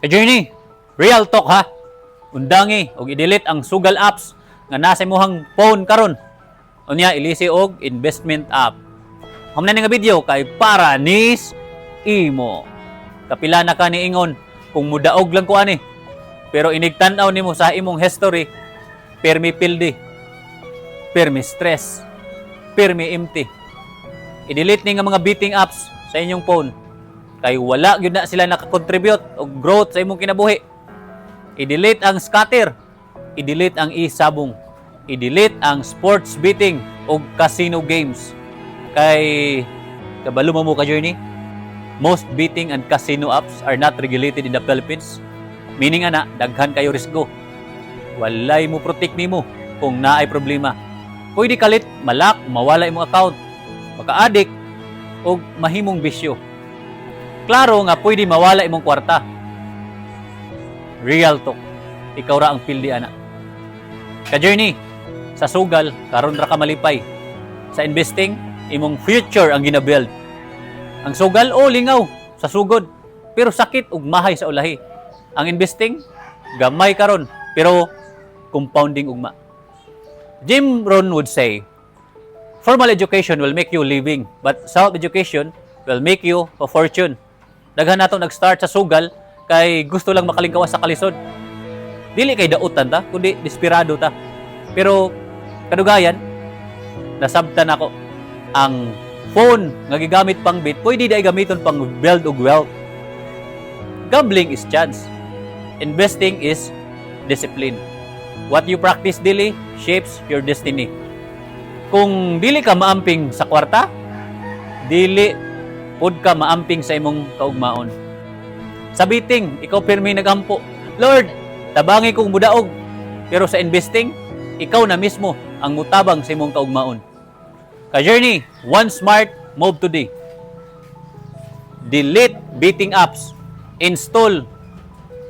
Journey, real talk ha. Undangi og i-delete ang sugal apps nga nasa imong phone karon. Unya ilisi og investment app. Hamna ni nga video kay para nis imo. Kapila na ka ni ingon kung mudaog lang ko ani. Pero inigtan-aw nimo sa imong history, permi pildi, permi stress, permi empty. I-delete ni nga mga beating apps sa inyong phone. Kay wala gyud na sila nakakontribute og growth sa imong kinabuhi. I-delete ang scatter, i-delete ang e-sabong, i-delete ang sports betting o casino games. Kay kabalo mo ka journey, most betting and casino apps are not regulated in the Philippines. Meaning ana, daghan kayo risgo. Walay mo protect nimo kung naay problema. Pwede kalit malak, mawala imong account, maka-addict o mahimong bisyo. Klaro nga pwede mawala imong kwarta. Real talk. Ikaw ra ang pildi ana. Ka journey, sa sugal karon ra ka malipay. Sa investing, imong future ang ginabuild. Ang sugal lingaw sa sugod, pero sakit ug mahay sa ulahi. Ang investing, gamay karon pero compounding ugma. Jim Rohn would say, formal education will make you living, but self-education will make you a fortune. Daghan nato nag-start sa sugal kay gusto lang makalingkawas sa kalisod. Dili kay dautan ta, kundi desperado ta. Pero kadugayan, nasabtan ako ang phone nga gigamit pang bit, pwede di gamiton pang build og wealth. Gambling is chance. Investing is discipline. What you practice daily shapes your destiny. Kung dili ka maamping sa kwarta, dili pod ka maamping sa imong kaugmaon. Sa biting, ikaw pirmi nagampo. Lord, tabangi kong mudaog. Pero sa investing, ikaw na mismo ang mutabang sa imong kaugmaon. Ka-journey, one smart move today. Delete betting apps. Install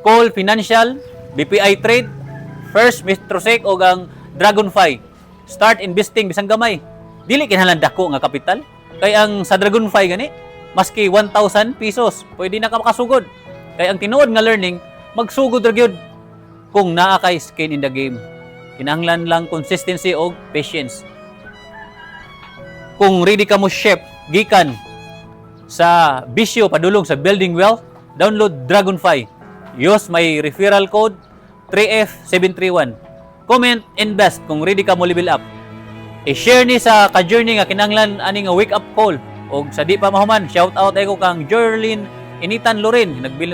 Call Financial, BPI Trade, First Metrosec o ang Dragonfly. Start investing bisang gamay. Dili kinahanglan dako nga kapital. Kay ang sa Dragonfly gani, maski 1,000 pesos, pwede na ka makasugod. Kay ang tinuod nga learning, magsugod ra gyud kung naa kay skin in the game. Kinahanglan lang consistency o patience. Kung ready ka mo chef, gikan sa bisyo padulong sa building wealth, download Dragonfly. Use my referral code 3F731. Comment, invest kung ready ka mo level up. I-share ni sa ka-journey nga kinahanglan ani nga wake up call. O sa di pa mahuman, shout out ako kang Jerlyn Initan Lorin, nagbilang